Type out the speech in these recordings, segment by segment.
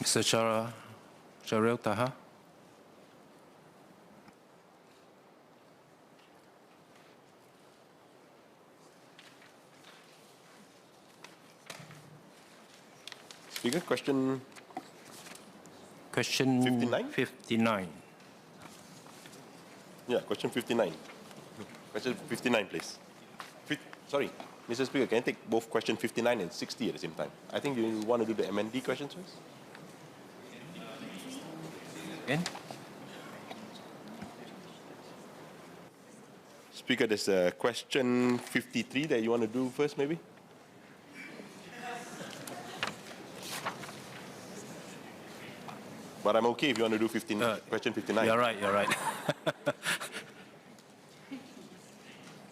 Mr. Sharil Taha. Speaker, question 59? 59. Yeah, question 59. Question 59, please. Sorry, Mr. Speaker, can I take both question 59 and 60 at the same time? I think you want to do the MND questions first? Again? Speaker, there's a question 53 that you want to do first, maybe? But I'm okay if you want to do question 59. You're right.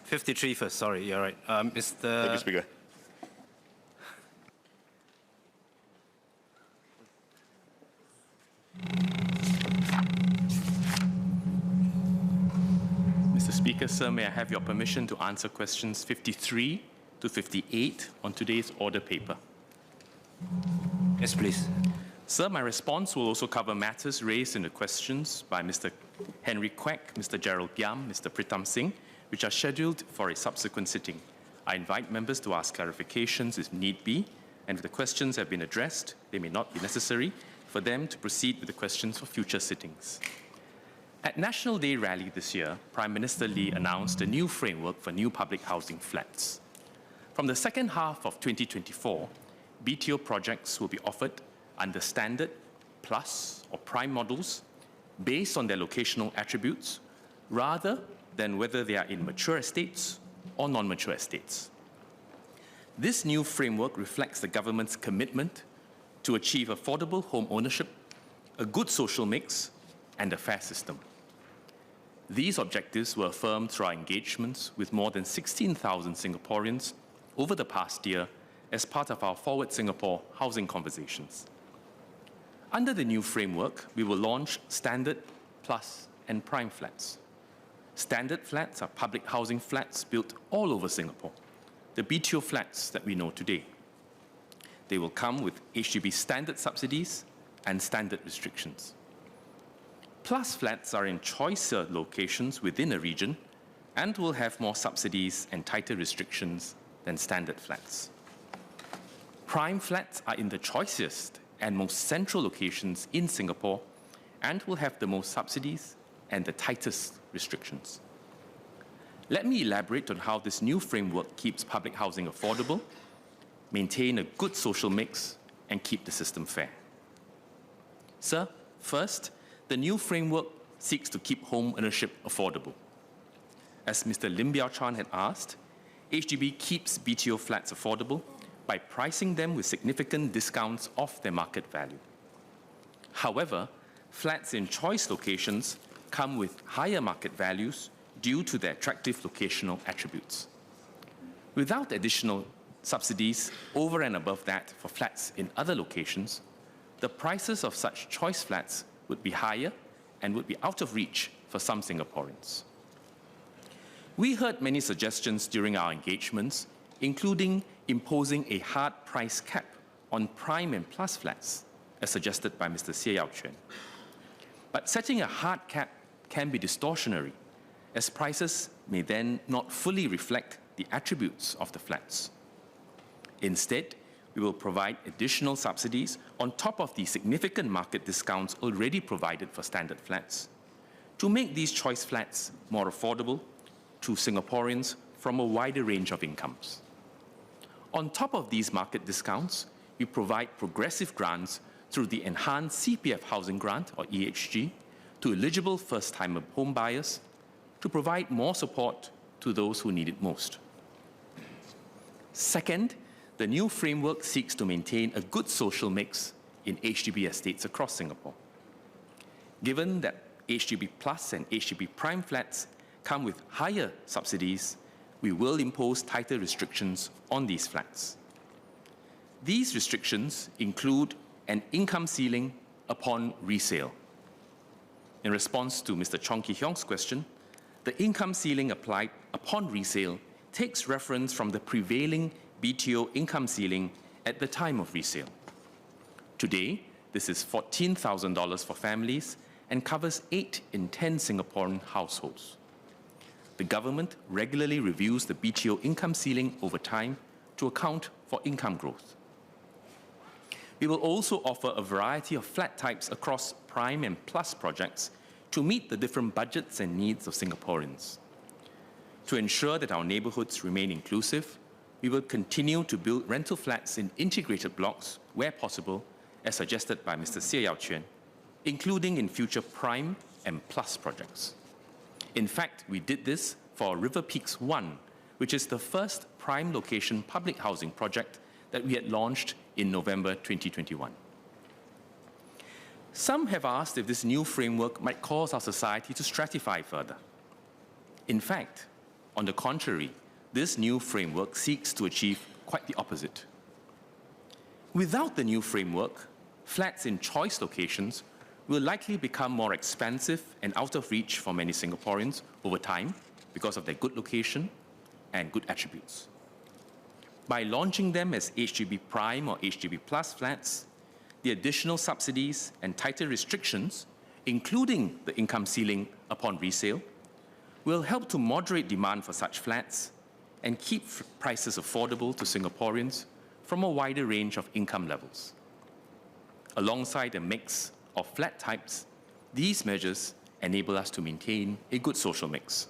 53 first, sorry, you're right. Mr. Thank you, Speaker. Mr. Speaker, sir, may I have your permission to answer questions 53 to 58 on today's order paper? Yes, please. Sir, my response will also cover matters raised in the questions by Mr. Henry Quek, Mr. Gerald Giam, Mr. Pritam Singh, which are scheduled for a subsequent sitting. I invite members to ask clarifications if need be, and if the questions have been addressed, they may not be necessary for them to proceed with the questions for future sittings. At National Day rally this year, Prime Minister Lee announced a new framework for new public housing flats. From the second half of 2024, BTO projects will be offered under standard, plus, or prime models based on their locational attributes, rather than whether they are in mature estates or non-mature estates. This new framework reflects the government's commitment to achieve affordable home ownership, a good social mix, and a fair system. These objectives were affirmed through our engagements with more than 16,000 Singaporeans over the past year as part of our Forward Singapore housing conversations. Under the new framework, we will launch standard, plus, and prime flats. Standard flats are public housing flats built all over Singapore, the BTO flats that we know today. They will come with HDB standard subsidies and standard restrictions. Plus flats are in choicer locations within a region and will have more subsidies and tighter restrictions than standard flats. Prime flats are in the choicest and most central locations in Singapore and will have the most subsidies and the tightest restrictions. Let me elaborate on how this new framework keeps public housing affordable, maintain a good social mix, and keep the system fair. Sir, first, the new framework seeks to keep home ownership affordable. As Mr. Lim Biao Chan had asked, HDB keeps BTO flats affordable by pricing them with significant discounts off their market value. However, flats in choice locations come with higher market values due to their attractive locational attributes. Without additional subsidies over and above that for flats in other locations, the prices of such choice flats would be higher and would be out of reach for some Singaporeans. We heard many suggestions during our engagements, including imposing a hard price cap on prime and plus flats, as suggested by Mr. Seah Yao Chuan. But setting a hard cap can be distortionary, as prices may then not fully reflect the attributes of the flats. Instead, we will provide additional subsidies on top of the significant market discounts already provided for standard flats to make these choice flats more affordable to Singaporeans from a wider range of incomes. On top of these market discounts, we provide progressive grants through the Enhanced CPF Housing Grant, or EHG, to eligible first-time home buyers to provide more support to those who need it most. Second, the new framework seeks to maintain a good social mix in HDB estates across Singapore. Given that HDB Plus and HDB Prime flats come with higher subsidies, we will impose tighter restrictions on these flats. These restrictions include an income ceiling upon resale. In response to Mr. Chong Ki Hiong's question, the income ceiling applied upon resale takes reference from the prevailing BTO income ceiling at the time of resale. Today, This is $14,000 for families and covers 8 in 10 Singaporean households. The government regularly reviews the BTO income ceiling over time to account for income growth. We will also offer a variety of flat types across prime and plus projects to meet the different budgets and needs of Singaporeans. To ensure that our neighbourhoods remain inclusive, we will continue to build rental flats in integrated blocks where possible, as suggested by Mr. Seah Yao Chuan, including in future prime and plus projects. In fact, we did this for River Peaks 1, which is the first prime location public housing project that we had launched in November 2021. Some have asked if this new framework might cause our society to stratify further. In fact, on the contrary, this new framework seeks to achieve quite the opposite. Without the new framework, flats in choice locations will likely become more expensive and out of reach for many Singaporeans over time because of their good location and good attributes. By launching them as HDB Prime or HDB Plus flats, the additional subsidies and tighter restrictions, including the income ceiling upon resale, will help to moderate demand for such flats and keep prices affordable to Singaporeans from a wider range of income levels. Alongside a mix of flat types, these measures enable us to maintain a good social mix.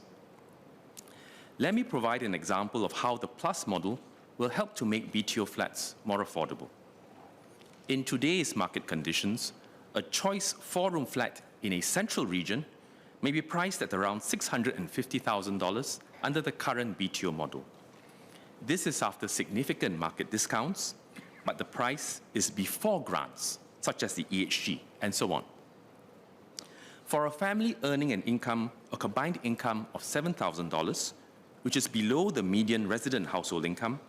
Let me provide an example of how the Plus model will help to make BTO flats more affordable. In today's market conditions, a choice 4-room flat in a central region may be priced at around $650,000 under the current BTO model. This is after significant market discounts, but the price is before grants, such as the EHG, and so on. For a family earning a combined income of $7,000, which is below the median resident household income,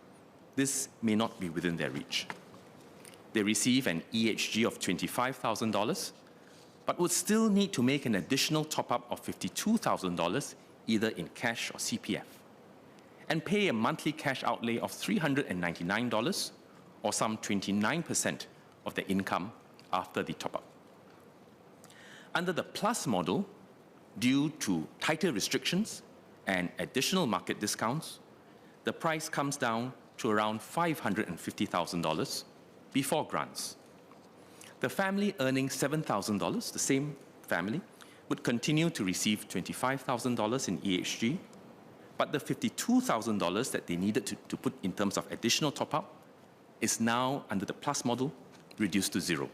this may not be within their reach. They receive an EHG of $25,000, but would still need to make an additional top-up of $52,000, either in cash or CPF, and pay a monthly cash outlay of $399, or some 29% of their income after the top-up. Under the Plus model, due to tighter restrictions and additional market discounts, the price comes down to around $550,000 before grants. The family earning $7,000, the same family, would continue to receive $25,000 in EHG, but the $52,000 that they needed to put in terms of additional top-up is now, under the Plus model, reduced to zero.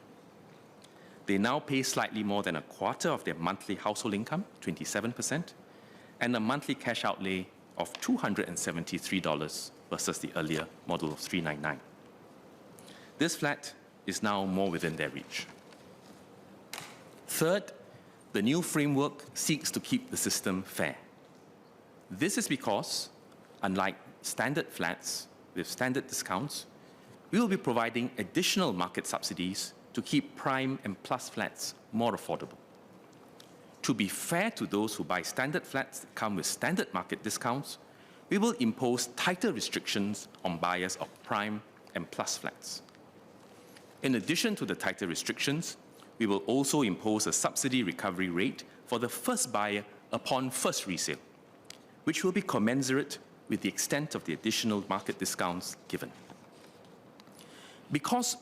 They now pay slightly more than a quarter of their monthly household income, 27%, and a monthly cash outlay of $273 versus the earlier model of $399. This flat is now more within their reach. Third, the new framework seeks to keep the system fair. This is because, unlike standard flats with standard discounts, we will be providing additional market subsidies to keep prime and plus flats more affordable. To be fair to those who buy standard flats that come with standard market discounts, we will impose tighter restrictions on buyers of prime and plus flats. In addition to the tighter restrictions, we will also impose a subsidy recovery rate for the first buyer upon first resale, which will be commensurate with the extent of the additional market discounts given. Because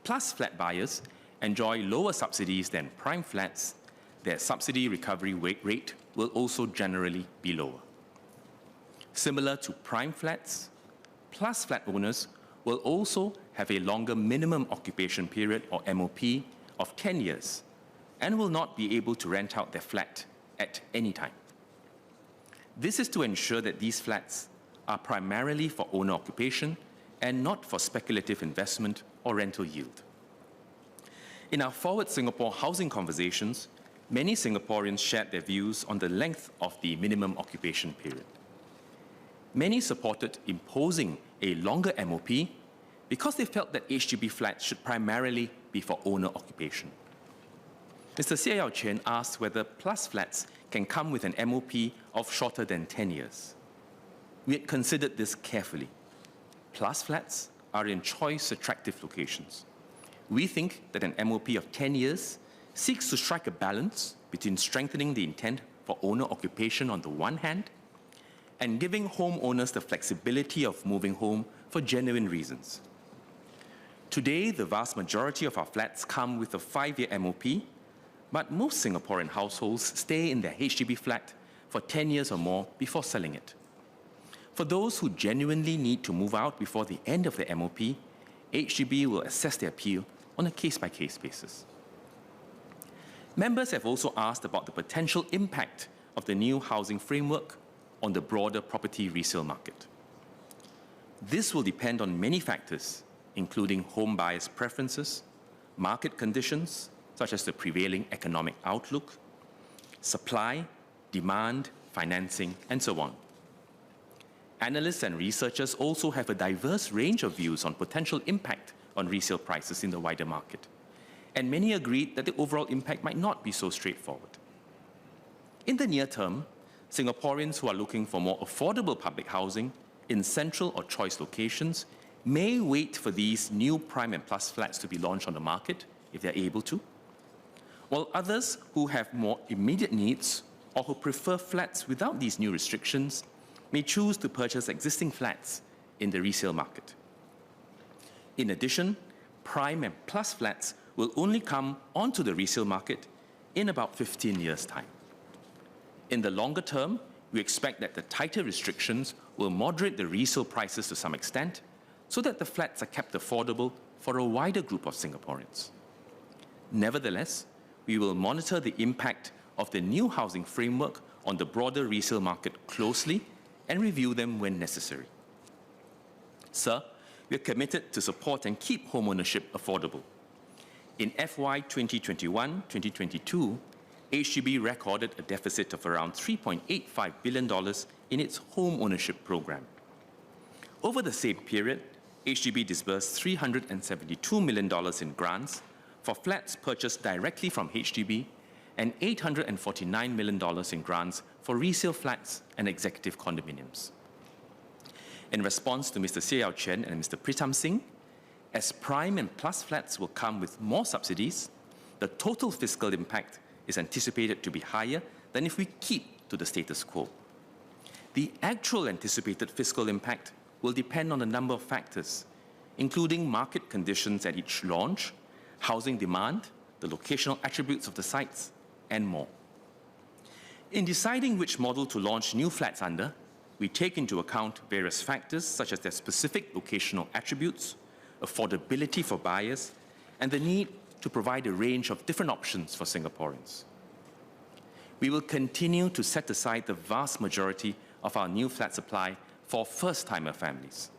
plus flat buyers enjoy lower subsidies than prime flats, their subsidy recovery rate will also generally be lower. Similar to prime flats, plus flat owners will also have a longer minimum occupation period, or MOP, of 10 years, and will not be able to rent out their flat at any time. This is to ensure that these flats are primarily for owner occupation and not for speculative investment or rental yield. In our Forward Singapore housing conversations, many Singaporeans shared their views on the length of the minimum occupation period. Many supported imposing a longer MOP because they felt that HDB flats should primarily be for owner occupation. Mr. Seah Yao Chuan asked whether plus flats can come with an MOP of shorter than 10 years. We had considered this carefully. Plus flats are in choice attractive locations. We think that an MOP of 10 years seeks to strike a balance between strengthening the intent for owner occupation on the one hand and giving homeowners the flexibility of moving home for genuine reasons. Today, the vast majority of our flats come with a 5-year MOP, but most Singaporean households stay in their HDB flat for 10 years or more before selling it. For those who genuinely need to move out before the end of the MOP, HDB will assess their appeal on a case-by-case basis. Members have also asked about the potential impact of the new housing framework on the broader property resale market. This will depend on many factors, including home buyers' preferences, market conditions, such as the prevailing economic outlook, supply, demand, financing, and so on. Analysts and researchers also have a diverse range of views on potential impact on resale prices in the wider market, and many agreed that the overall impact might not be so straightforward. In the near term, Singaporeans who are looking for more affordable public housing in central or choice locations may wait for these new prime and plus flats to be launched on the market if they're able to, while others who have more immediate needs or who prefer flats without these new restrictions may choose to purchase existing flats in the resale market. In addition, prime and plus flats will only come onto the resale market in about 15 years' time. In the longer term, we expect that the tighter restrictions will moderate the resale prices to some extent so that the flats are kept affordable for a wider group of Singaporeans. Nevertheless, we will monitor the impact of the new housing framework on the broader resale market closely and review them when necessary. Sir, we are committed to support and keep homeownership affordable. In FY 2021-2022, HDB recorded a deficit of around $3.85 billion in its home ownership program. Over the same period, HDB disbursed $372 million in grants for flats purchased directly from HDB and $849 million in grants for resale flats and executive condominiums. In response to Mr. Seah Chen and Mr. Pritam Singh, as prime and plus flats will come with more subsidies, the total fiscal impact is anticipated to be higher than if we keep to the status quo. The actual anticipated fiscal impact will depend on a number of factors, including market conditions at each launch, housing demand, the locational attributes of the sites, and more. In deciding which model to launch new flats under, we take into account various factors such as their specific locational attributes, affordability for buyers, and the need to provide a range of different options for Singaporeans. We will continue to set aside the vast majority of our new flat supply for first-timer families.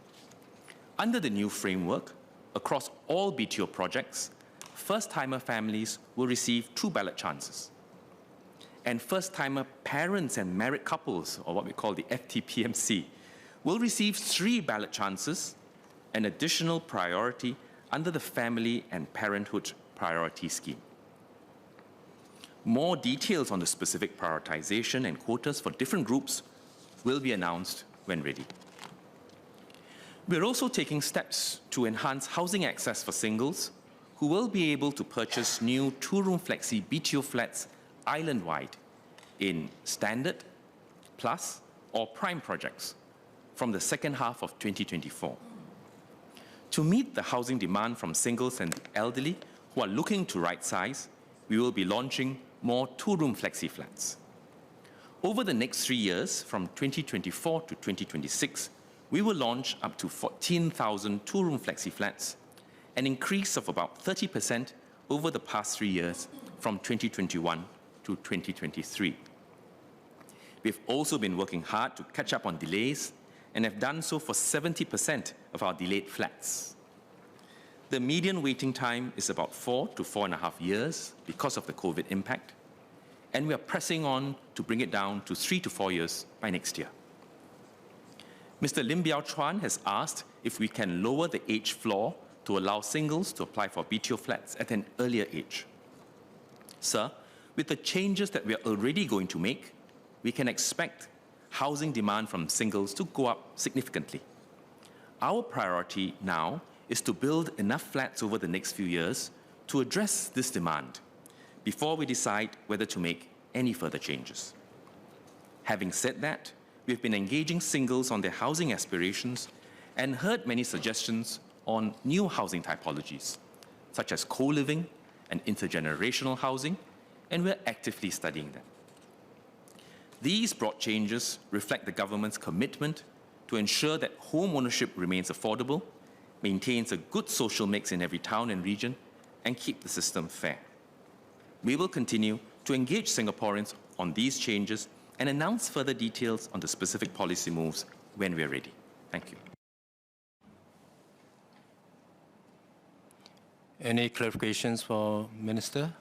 Under the new framework, across all BTO projects, first-timer families will receive 2 ballot chances. And first-timer parents and married couples, or what we call the FTPMC, will receive 3 ballot chances, an additional priority under the Family and Parenthood Priority Scheme. More details on the specific prioritization and quotas for different groups will be announced when ready. We're also taking steps to enhance housing access for singles who will be able to purchase new 2-room flexi BTO flats island-wide in standard, plus, or prime projects from the second half of 2024. To meet the housing demand from singles and elderly who are looking to right-size, we will be launching more 2-room flexi flats. Over the next 3 years, from 2024 to 2026, we will launch up to 14,000 2-room flexi flats, an increase of about 30% over the past 3 years from 2021 to 2023. We've also been working hard to catch up on delays and have done so for 70% of our delayed flats. The median waiting time is about 4 to 4.5 years because of the COVID impact, and we are pressing on to bring it down to 3 to 4 years by next year. Mr. Lim Biao Chuan has asked if we can lower the age floor to allow singles to apply for BTO flats at an earlier age. Sir, with the changes that we are already going to make, we can expect housing demand from singles to go up significantly. Our priority now is to build enough flats over the next few years to address this demand before we decide whether to make any further changes. Having said that, we've been engaging singles on their housing aspirations and heard many suggestions on new housing typologies, such as co-living and intergenerational housing, and we're actively studying them. These broad changes reflect the government's commitment to ensure that home ownership remains affordable, maintains a good social mix in every town and region, and keep the system fair. We will continue to engage Singaporeans on these changes and announce further details on the specific policy moves when we're ready. Thank you. Any clarifications for Minister?